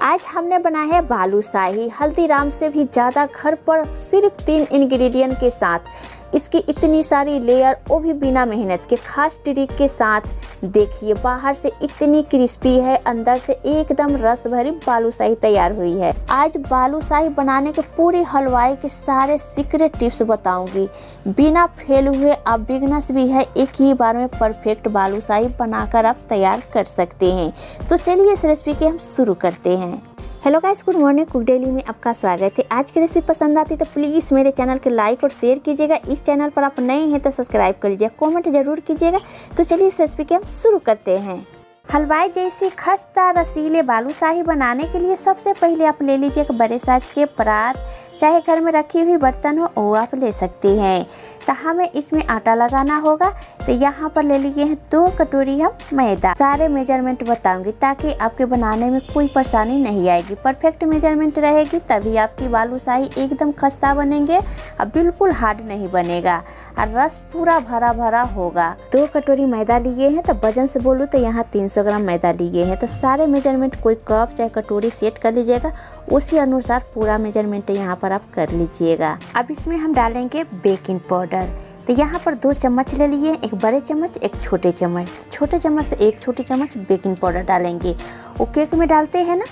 आज हमने बनाया है बालूशाही हल्दीराम से भी ज़्यादा घर पर सिर्फ 3 इंग्रेडिएंट के साथ। इसकी इतनी सारी लेयर वो भी बिना मेहनत के, खास ट्रिक के साथ। देखिए बाहर से इतनी क्रिस्पी है, अंदर से एकदम रस भरी बालूशाही तैयार हुई है। आज बालूशाही बनाने के पूरी हलवाई के सारे सीक्रेट टिप्स बताऊंगी। बिना फेल हुए, आप बिगनर्स भी है, एक ही बार में परफेक्ट बालूशाही बनाकर आप तैयार कर सकते हैं। तो चलिए इस रेसिपी के हम शुरू करते हैं। Hello guys, good morning. Cook daily में आपका स्वागत है। आज की रेसिपी पसंद आती तो प्लीज़ मेरे चैनल को लाइक और शेयर कीजिएगा। इस चैनल पर आप नए हैं तो सब्सक्राइब कर लीजिए, कमेंट जरूर कीजिएगा। तो चलिए इस रेसिपी के हम शुरू करते हैं। हलवाई जैसी खस्ता रसीले बालूशाही बनाने के लिए सबसे पहले आप ले लीजिए एक बड़े साइज के परात, चाहे घर में रखी हुई बर्तन हो वो आप ले सकते हैं। तो हमें इसमें आटा लगाना होगा। तो यहाँ पर ले लीजिए हैं 2 कटोरी हम मैदा। सारे मेजरमेंट बताऊंगी ताकि आपके बनाने में कोई परेशानी नहीं आएगी। परफेक्ट मेजरमेंट रहेगी तभी आपकी बालूशाही एकदम खस्ता बनेंगे और बिल्कुल हार्ड नहीं बनेगा और रस पूरा भरा भरा होगा। 2 कटोरी मैदा लिए हैं। तो वजन से बोलूँ तो यहाँ 300 ग्राम मैदा लिए हैं। तो सारे मेजरमेंट कोई कप चाहे कटोरी सेट कर लीजिएगा, उसी अनुसार पूरा मेजरमेंट यहाँ पर आप कर लीजिएगा। अब इसमें हम डालेंगे बेकिंग पाउडर। तो यहाँ पर 2 चम्मच ले लिए, एक बड़े चम्मच एक छोटे चम्मच। छोटे चम्मच से 1 छोटी चम्मच बेकिंग पाउडर डालेंगे। वो केक में डालते हैं ना,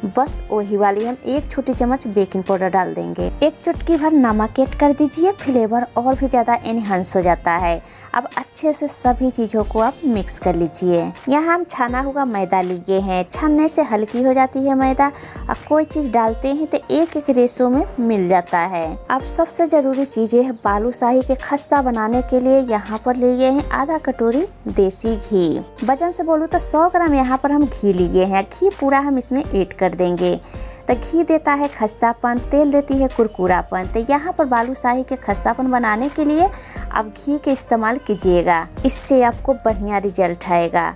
बस वही वाली हम 1 छोटी चम्मच बेकिंग पाउडर डाल देंगे। 1 चुटकी भर नमक ऐड कर दीजिए, फ्लेवर और भी ज़्यादा एनहांस हो जाता है। अब अच्छे से सभी चीज़ों को आप मिक्स कर लीजिए। यहाँ हम छाना हुआ मैदा लिए हैं। छानने से हल्की हो जाती है मैदा। अब कोई चीज़ डालते हैं तो एक रेशो में मिल जाता है। अब सबसे ज़रूरी चीज़ें है बालूशाही के खस्ता बनाने के लिए यहाँ पर लिए हैं आधा कटोरी देसी घी। वजन से बोलूँ तो 100 ग्राम यहाँ पर हम घी लिए हैं। घी पूरा हम इसमें ऐड कर देंगे। तो घी देता है खस्तापन, तेल देती है कुरकुरापन। तो यहाँ पर बालूशाही के खस्तापन बनाने के लिए आप घी के इस्तेमाल कीजिएगा, इससे आपको बढ़िया रिजल्ट आएगा।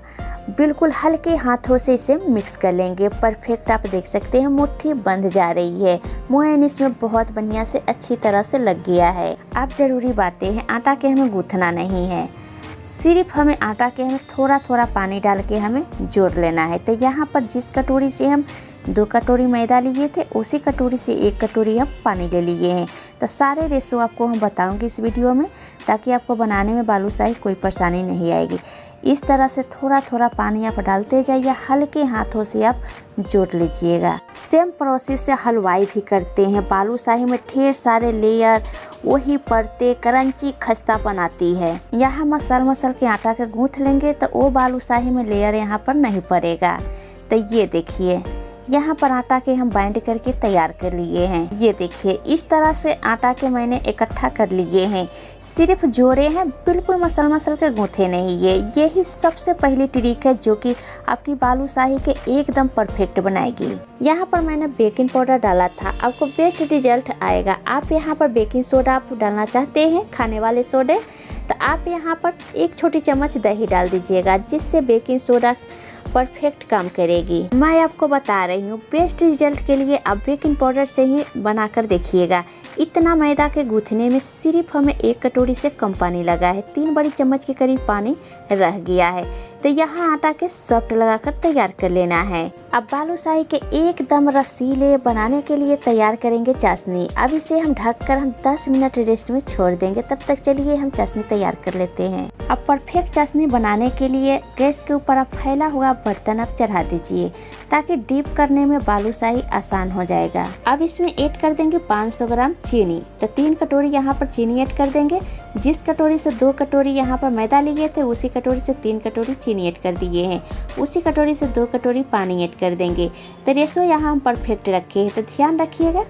बिल्कुल हल्के हाथों से इसे मिक्स कर लेंगे। परफेक्ट आप देख सकते हैं मुट्ठी बंध जा रही है। मोयन इसमें बहुत बढ़िया से अच्छी तरह से लग गया है। अब ज़रूरी बातें हैं, आटा के हमें गूँथना नहीं है, सिर्फ हमें आटा के हमें थोड़ा थोड़ा पानी डाल के हमें जोड़ लेना है। तो यहाँ पर जिस कटोरी से हम 2 कटोरी मैदा लिए थे, उसी कटोरी से 1 कटोरी हम पानी ले लिए हैं। तो सारे रेशो आपको हम बताऊंगी इस वीडियो में, ताकि आपको बनाने में बालूशाही कोई परेशानी नहीं आएगी। इस तरह से थोड़ा थोड़ा पानी आप डालते जाइए, हल्के हाथों से आप जोड़ लीजिएगा। सेम प्रोसेस से हलवाई भी करते हैं। बालूशाही में ढेर सारे लेयर, वही परते क्रंची खस्तापन आती है। यहाँ मसल के आटा के गूँथ लेंगे तो वो बालूशाही में लेयर यहाँ पर नहीं पड़ेगा। तो ये देखिए यहाँ पर आटा के हम बाइंड करके तैयार कर लिए हैं। ये देखिए इस तरह से आटा के मैंने इकट्ठा कर लिए हैं। सिर्फ जोड़े हैं, बिल्कुल मसल के गूँथे नहीं। यही सबसे पहली ट्रिक है जो कि आपकी बालूशाही के एकदम परफेक्ट बनाएगी। यहाँ पर मैंने बेकिंग पाउडर डाला था, आपको बेस्ट रिजल्ट आएगा। आप यहाँ पर बेकिंग सोडा आप डालना चाहते हैं, खाने वाले सोडे, तो आप यहाँ पर 1 छोटी चम्मच दही डाल दीजिएगा, जिससे बेकिंग सोडा परफेक्ट काम करेगी। मैं आपको बता रही हूँ, बेस्ट रिजल्ट के लिए आप बेकिंग पाउडर से ही बनाकर देखिएगा। इतना मैदा के गूँथने में सिर्फ हमें 1 कटोरी से कम पानी लगा है, 3 बड़ी चम्मच के करीब पानी रह गया है। तो यहाँ आटा के सॉफ्ट लगाकर तैयार कर लेना है। अब बालूशाही के एकदम रसीले बनाने के लिए तैयार करेंगे चाशनी। अब इसे हम ढककर 10 मिनट रेस्ट में छोड़ देंगे। तब तक चलिए हम चाशनी तैयार कर लेते हैं। अब परफेक्ट चाशनी बनाने के लिए गैस के ऊपर आप फैला हुआ बर्तन आप चढ़ा दीजिए, ताकि डीप करने में बालूशाही आसान हो जाएगा। अब इसमें ऐड कर देंगे 500 ग्राम चीनी। तो 3 कटोरी यहाँ पर चीनी ऐड कर देंगे। जिस कटोरी से 2 कटोरी यहाँ पर मैदा लिए थे, उसी कटोरी से 3 कटोरी चीनी ऐड कर दिए हैं। उसी कटोरी से 2 कटोरी पानी ऐड कर देंगे। तो रेशो यहाँ हम परफेक्ट रखे हैं। तो ध्यान रखिएगा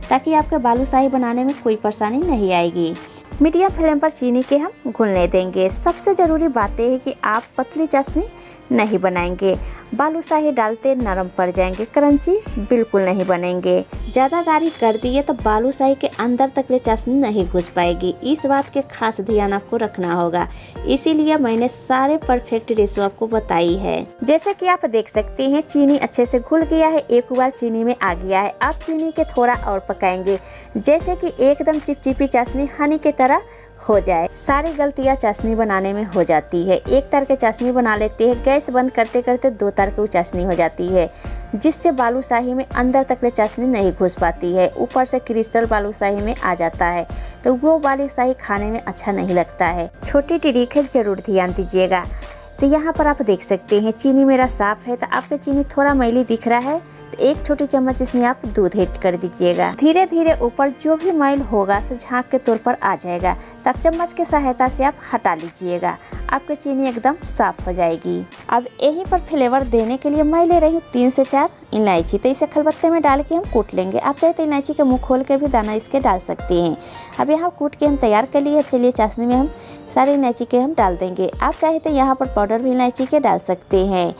ताकि आपके बालूशाही बनाने में कोई परेशानी नहीं आएगी। मीडियम फ्लेम पर चीनी के हम घुलने देंगे। सबसे ज़रूरी बात है कि आप पतली चाशनी नहीं बनाएंगे, बालूशाही डालते नरम पड़ जाएंगे, क्रंची बिल्कुल नहीं बनेंगे। ज़्यादा गाढ़ी कर दिए तो बालूशाही के अंदर तक ले चाशनी नहीं घुस पाएगी। इस बात के खास ध्यान आपको रखना होगा, इसीलिए मैंने सारे परफेक्ट रेशो आपको बताई है। जैसे कि आप देख सकते हैं चीनी अच्छे से घुल गया है, एक उबाल चीनी में आ गया है। अब चीनी के थोड़ा और पकाएंगे, जैसे कि एकदम चिपचिपी चाशनी हनी की तरह हो जाए। सारी गलतियां चाशनी बनाने में हो जाती है। एक तार के चाशनी बना लेते हैं, गैस बंद करते करते 2 तार की चाशनी हो जाती है, जिससे बालूशाही में अंदर तक चाशनी नहीं घुस पाती है। ऊपर से क्रिस्टल बालूशाही में आ जाता है, तो वो बालूशाही खाने में अच्छा नहीं लगता है। छोटी ट्रिक है, जरूर ध्यान दीजिएगा। तो यहाँ पर आप देख सकते हैं चीनी मेरा साफ है, तो आपका चीनी थोड़ा मैली दिख रहा है, तो 1 छोटी चम्मच इसमें आप दूध ऐड कर दीजिएगा। धीरे धीरे ऊपर जो भी मैल होगा से झाग के तौर पर आ जाएगा, तब चम्मच की सहायता से आप हटा लीजिएगा। आपकी चीनी एकदम साफ हो जाएगी। अब यहीं पर फ्लेवर देने के लिए मैं ले रही हूँ 3 से 4 इलायची। तो इसे खलबत्ते में डाल के हम कूट लेंगे। आप चाहे तो इलायची के मुँह खोल के भी दाना इसके डाल सकते हैं। अब यहाँ कूट के हम तैयार कर लिए। चलिए चाशनी में हम सारे इलायची के हम डाल देंगे। आप चाहे तो यहाँ पर पाउडर भी इलायची के डाल सकते हैं।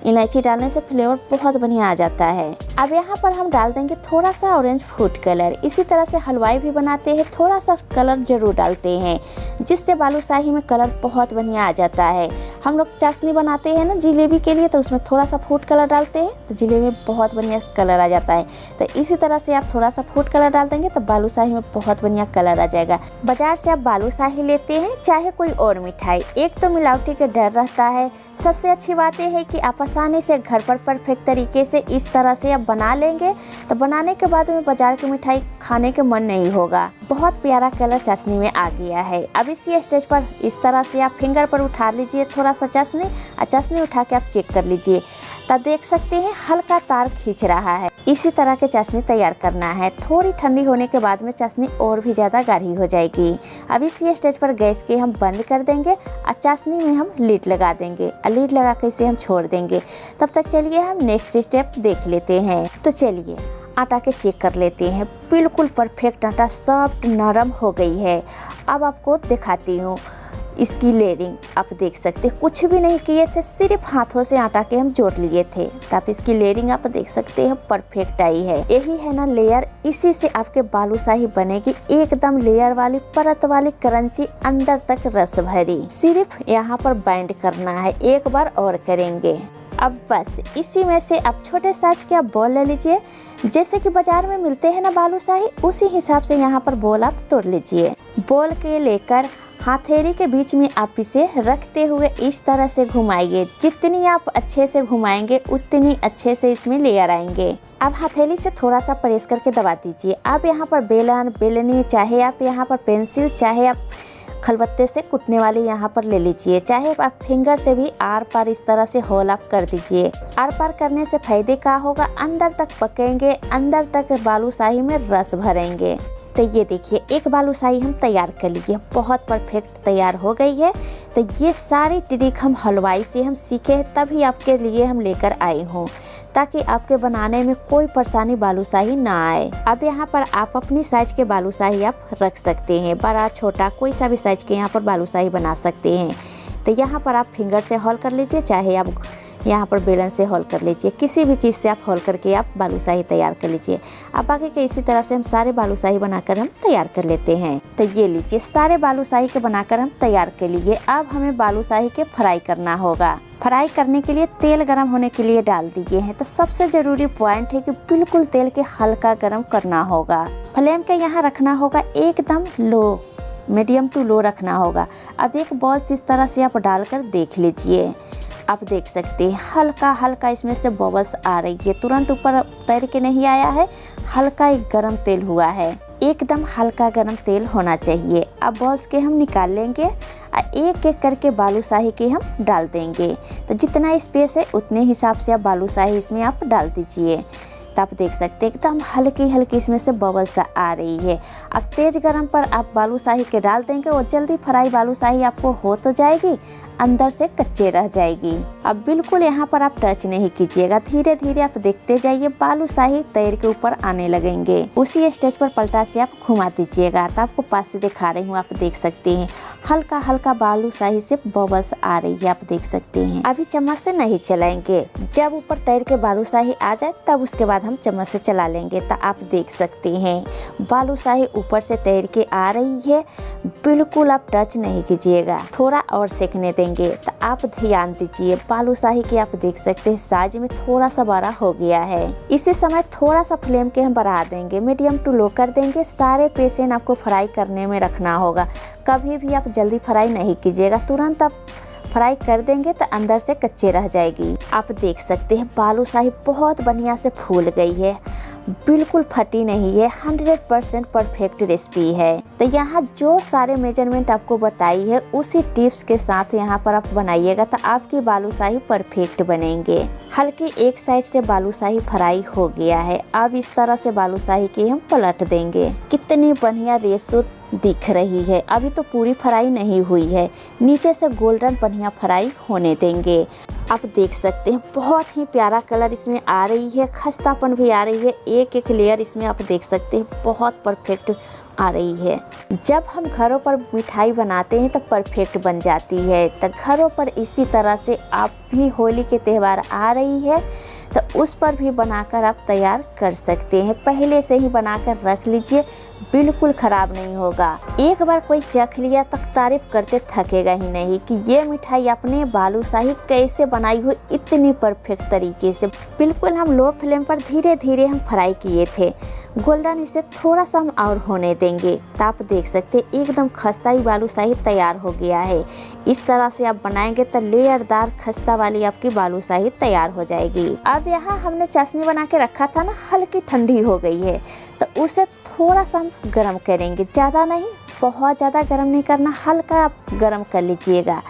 इलायची डालने से फ्लेवर बहुत बढ़िया आ जाता है। अब यहाँ पर हम डाल देंगे थोड़ा सा ऑरेंज फूड कलर। इसी तरह से हलवाई भी बनाते हैं, थोड़ा सा कलर जरूर डालते हैं, जिससे बालूशाही में कलर बहुत बढ़िया आ जाता है। हम लोग चाशनी बनाते हैं ना जलेबी के लिए, तो उसमें थोड़ा सा फूड कलर डालते हैं, तो जलेबी में बहुत बढ़िया कलर आ जाता है। तो इसी तरह से आप थोड़ा सा फूड कलर डाल देंगे तो बालूशाही में बहुत बढ़िया कलर आ जाएगा। बाजार से आप बालूशाही लेते हैं चाहे कोई और मिठाई, एक तो मिलावटी का डर रहता है। सबसे अच्छी बात यह है कि आप आसानी से घर पर परफेक्ट तरीके से इस तरह से आप बना लेंगे, तो बनाने के बाद में बाजार की मिठाई खाने के मन नहीं होगा। बहुत प्यारा कलर चाशनी में आ गया है। अब इसी स्टेज पर इस तरह से आप फिंगर पर उठा लीजिए थोड़ा सा चाशनी, और चाशनी उठा के आप चेक कर लीजिए, तब देख सकते हैं हल्का तार खींच रहा है। इसी तरह के चाशनी तैयार करना है। थोड़ी ठंडी होने के बाद में चाशनी और भी ज़्यादा गाढ़ी हो जाएगी। अब इसी स्टेज पर गैस के हम बंद कर देंगे और चाशनी में हम लीड लगा देंगे, और लीड लगा के इसे हम छोड़ देंगे। तब तक चलिए हम नेक्स्ट स्टेप देख लेते हैं। तो चलिए आटा के चेक कर लेते हैं। बिल्कुल परफेक्ट आटा सॉफ्ट नरम हो गई है। अब आपको दिखाती हूँ इसकी लेयरिंग। आप देख सकते हैं कुछ भी नहीं किए थे, सिर्फ हाथों से आटा के हम जोड़ लिए थे, तब इसकी लेयरिंग आप देख सकते हैं परफेक्ट आई है। यही है ना लेयर, इसी से आपके बालूशाही बनेगी एकदम लेयर वाली, परत वाली, क्रंची, अंदर तक रस भरी। सिर्फ यहाँ पर बाइंड करना है, एक बार और करेंगे। अब बस इसी में से आप छोटे साइज के आप बॉल ले लीजिए, जैसे कि बाजार में मिलते हैं ना बालूशाही, उसी हिसाब से यहाँ पर बॉल आप तोड़ लीजिए। बॉल के लेकर हथेली के बीच में आप इसे रखते हुए इस तरह से घुमाइए। जितनी आप अच्छे से घुमाएंगे उतनी अच्छे से इसमें लेयर आएंगे। अब हथेली से थोड़ा सा प्रेस करके दबा दीजिए। आप यहाँ पर बेलन, बेलनी, चाहे आप यहाँ पर पेंसिल, चाहे आप खलबत्ते से कुटने वाली यहाँ पर ले लीजिए, चाहे आप फिंगर से भी आर पार इस तरह से होल आप कर दीजिए। आर पार करने से फायदे क्या होगा, अंदर तक पकेंगे, अंदर तक बालूशाही में रस भरेंगे। तो ये देखिए एक बालूशाही हम तैयार कर लिए, बहुत परफेक्ट तैयार हो गई है। तो ये सारी ट्रिक हम हलवाई से हम सीखे, तभी आपके लिए हम लेकर आई हूँ, ताकि आपके बनाने में कोई परेशानी बालूशाही ना आए। अब यहाँ पर आप अपनी साइज के बालूशाही आप रख सकते हैं, बड़ा छोटा कोई सा भी साइज के यहाँ पर बालूशाही बना सकते हैं। तो यहाँ पर आप फिंगर से होल कर लीजिए, चाहे आप यहाँ पर बेलन से होल कर लीजिए, किसी भी चीज़ से आप होल करके आप बालूशाही तैयार कर लीजिए। अब बाकी के इसी तरह से हम सारे बालूशाही बनाकर हम तैयार कर लेते हैं। तो ये लीजिए सारे बालूशाही के बनाकर हम तैयार कर लीजिए। अब हमें बालूशाही के फ्राई करना होगा। फ्राई करने के लिए तेल गर्म होने के लिए डाल दिए हैं। तो सबसे ज़रूरी पॉइंट है कि बिल्कुल तेल के हल्का गर्म करना होगा। फ्लेम के यहाँ रखना होगा एकदम लो, मीडियम टू लो रखना होगा। अब एक बॉल्स इस तरह से आप डालकर देख लीजिए। आप देख सकते हैं हल्का हल्का इसमें से बबल्स आ रही है, तुरंत ऊपर तैर के नहीं आया है, हल्का एक गरम तेल हुआ है। एकदम हल्का गरम तेल होना चाहिए। अब बॉल्स के हम निकाल लेंगे और एक एक करके बालूशाही के हम डाल देंगे। तो जितना स्पेस है उतने हिसाब से आप बालूशाही इसमें आप डाल दीजिए। तो आप देख सकते हैं एकदम हल्की हल्की इसमें से बबल्स आ रही है। अब तेज गरम पर आप बालूशाही के डाल देंगे और जल्दी फ्राई बालूशाही आपको हो तो जाएगी, अंदर से कच्चे रह जाएगी। अब बिल्कुल यहाँ पर आप टच नहीं कीजिएगा, धीरे धीरे आप देखते जाइए, बालूशाही तैर के ऊपर आने लगेंगे। उसी स्टेज पर पलटा से आप घुमा दीजिएगा। तो आपको पास से दिखा रही हूँ, आप देख सकते हैं हल्का हल्का बालूशाही से बबल्स आ रही है, आप देख सकते हैं। अभी चम्मच से नहीं चलाएंगे, जब ऊपर तैर के बालूशाही आ जाए तब उसके बाद बाद हम चम्मच से चला लेंगे। तो आप देख सकते हैं बालूशाही ऊपर से तैर के आ रही है, बिल्कुल आप टच नहीं कीजिएगा, थोड़ा और सेकने देंगे। तो आप ध्यान दीजिए बालूशाही के आप देख सकते हैं साइज में थोड़ा सा बड़ा हो गया है। इसी समय थोड़ा सा फ्लेम के हम बढ़ा देंगे, मीडियम टू लो कर देंगे। सारे पेशेंट आपको फ्राई करने में रखना होगा, कभी भी आप जल्दी फ्राई नहीं कीजिएगा, तुरंत आप फ्राई कर देंगे तो अंदर से कच्चे रह जाएगी। आप देख सकते हैं बालूशाही बहुत बढ़िया से फूल गई है, बिल्कुल फटी नहीं है, 100% परफेक्ट रेसिपी है। तो यहाँ जो सारे मेजरमेंट आपको बताई है उसी टिप्स के साथ यहाँ पर आप बनाइएगा तो आपकी बालूशाही परफेक्ट बनेंगे। हल्की एक साइड से बालूशाही फ्राई हो गया है, अब इस तरह से बालूशाही की हम पलट देंगे। कितनी बढ़िया रेशो दिख रही है, अभी तो पूरी फ्राई नहीं हुई है, नीचे से गोल्डन बढ़िया फ्राई होने देंगे। आप देख सकते हैं बहुत ही प्यारा कलर इसमें आ रही है, खस्तापन भी आ रही है, एक एक लेयर इसमें आप देख सकते हैं बहुत परफेक्ट आ रही है। जब हम घरों पर मिठाई बनाते हैं तो परफेक्ट बन जाती है। तो घरों पर इसी तरह से आप भी होली के त्यौहार आ रही है तो उस पर भी बनाकर आप तैयार कर सकते हैं। पहले से ही बनाकर रख लीजिए, बिल्कुल ख़राब नहीं होगा। एक बार कोई चख लिया तो तारीफ करते थकेगा ही नहीं कि ये मिठाई आपने बालूशाही कैसे बनाई हो इतनी परफेक्ट तरीके से। बिल्कुल हम लो फ्लेम पर धीरे धीरे हम फ्राई किए थे, गोल्डन इसे थोड़ा सा हम और होने देंगे। तो आप देख सकते हैं एकदम खस्ता बालूशाही तैयार हो गया है। इस तरह से आप बनाएंगे तो लेयरदार खस्ता वाली आपकी बालूशाही तैयार हो जाएगी। अब यहाँ हमने चाशनी बना के रखा था ना, हल्की ठंडी हो गई है तो उसे थोड़ा सा हम गर्म करेंगे, ज़्यादा नहीं, बहुत ज़्यादा गर्म नहीं करना, हल्का आप गर्म कर लीजिएगा।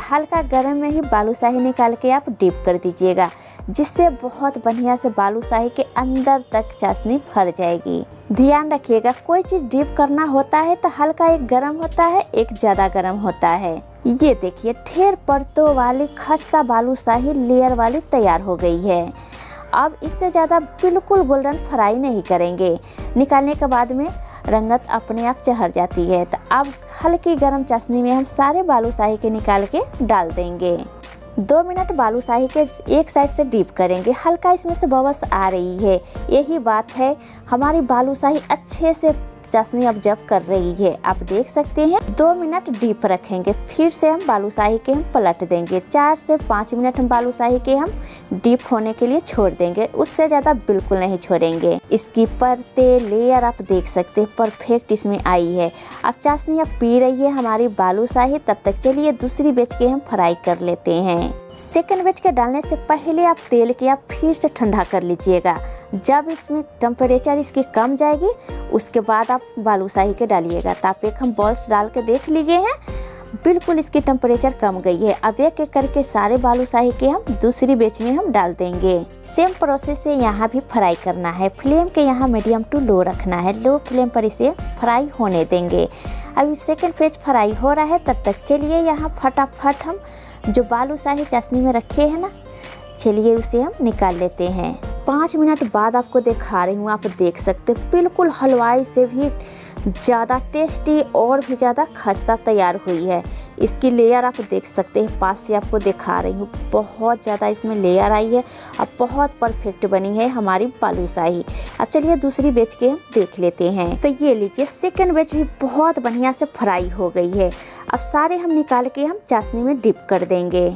हल्का गर्म में ही बालूशाही निकाल के आप डिप कर दीजिएगा, जिससे बहुत बढ़िया से बालूशाही के अंदर तक चाशनी भर जाएगी। ध्यान रखिएगा कोई चीज़ डिप करना होता है तो हल्का एक गर्म होता है, एक ज़्यादा गर्म होता है। ये देखिए ढेर परतों वाली खस्ता बालूशाही लेयर वाली तैयार हो गई है। अब इससे ज़्यादा बिल्कुल गोल्डन फ्राई नहीं करेंगे, निकालने के बाद में रंगत अपने आप चढ़ जाती है। तो अब हल्की गर्म चाशनी में हम सारे बालूशाही के निकाल के डाल देंगे। 2 मिनट बालूशाही के एक साइड से डीप करेंगे, हल्का इसमें से बबल्स आ रही है, यही बात है हमारी बालूशाही अच्छे से चाशनी अब जब कर रही है। आप देख सकते हैं 2 मिनट डीप रखेंगे, फिर से हम बालूशाही के हम पलट देंगे। 4 से 5 मिनट हम बालूशाही के हम डीप होने के लिए छोड़ देंगे, उससे ज़्यादा बिल्कुल नहीं छोड़ेंगे। इसकी परतें लेयर आप देख सकते हैं परफेक्ट इसमें आई है। अब चाशनी अब पी रही है हमारी बालूशाही, तब तक चलिए दूसरी बैच के हम फ्राई कर लेते हैं। सेकंड बैच के डालने से पहले आप तेल के आप फिर से ठंडा कर लीजिएगा। जब इसमें टेम्परेचर इसकी कम जाएगी उसके बाद आप बालूशाही के डालिएगा। तो आप एक हम बॉल्स डाल के देख लीजिए हैं, बिल्कुल इसकी टेम्परेचर कम गई है। अब एक एक करके सारे बालूशाही के हम दूसरी बैच में हम डाल देंगे। सेम प्रोसेस से यहाँ भी फ्राई करना है, फ्लेम के यहाँ मीडियम टू लो रखना है, लो फ्लेम पर इसे फ्राई होने देंगे। अभी सेकंड बैच फ्राई हो रहा है, तब तक चलिए यहाँ फटाफट हम जो बालूशाही चाशनी में रखे हैं ना, चलिए उसे हम निकाल लेते हैं। 5 मिनट बाद आपको दिखा रही हूँ, आप देख सकते बिल्कुल हलवाई से भी ज़्यादा टेस्टी और भी ज़्यादा खस्ता तैयार हुई है। इसकी लेयर आप देख सकते हैं, पास से आपको दिखा रही हूँ, बहुत ज़्यादा इसमें लेयर आई है। अब बहुत परफेक्ट बनी है हमारी बालूशाही। अब चलिए दूसरी बैच के हम देख लेते हैं। तो ये लीजिए सेकंड बैच भी बहुत बढ़िया से फ्राई हो गई है। अब सारे हम निकाल के हम चाशनी में डिप कर देंगे।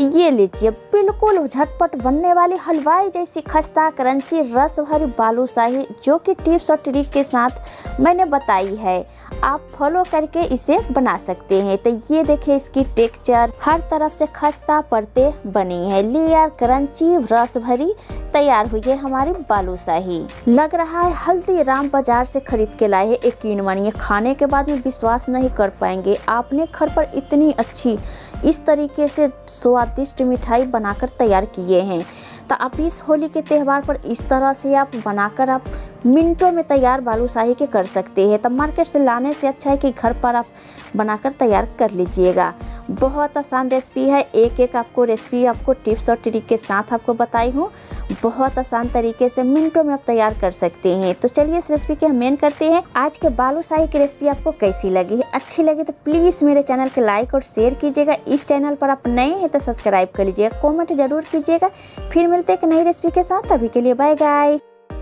ये लीजिए बिल्कुल झटपट बनने वाली हलवाई जैसी खस्ता क्रंची रस भरी बालूशाही, जो कि टिप्स और ट्रिक के साथ मैंने बताई है, आप फॉलो करके इसे बना सकते हैं। तो ये देखिए इसकी टेक्सचर हर तरफ से खस्ता परतें बनी है, लेयर क्रंची रस भरी तैयार हुई है हमारी बालूशाही। लग रहा है हल्दीराम बाजार से खरीद के लाए हैं। यकीन मानिए खाने के बाद में विश्वास नहीं कर पाएंगे, आपने घर पर इतनी अच्छी इस तरीके से स्वादिष्ट मिठाई बनाकर तैयार किए हैं। तो आप इस होली के त्यौहार पर इस तरह से आप बनाकर आप मिनटों में तैयार बालूशाही के कर सकते हैं। तब मार्केट से लाने से अच्छा है कि घर पर आप बनाकर तैयार कर लीजिएगा। बहुत आसान रेसिपी है, एक आपको रेसिपी आपको टिप्स और ट्रिक के साथ आपको बताई हूँ। बहुत आसान तरीके से मिनटों में आप तैयार कर सकते हैं। तो चलिए इस रेसिपी के हम मेन करते हैं। आज के बालूशाही की रेसिपी आपको कैसी लगी है? अच्छी लगी तो प्लीज़ मेरे चैनल को लाइक और शेयर कीजिएगा। इस चैनल पर आप नए हैं तो सब्सक्राइब कर लीजिएगा, कॉमेंट जरूर कीजिएगा। फिर मिलते हैं एक नई रेसिपी के साथ, अभी के लिए बाय गाइस।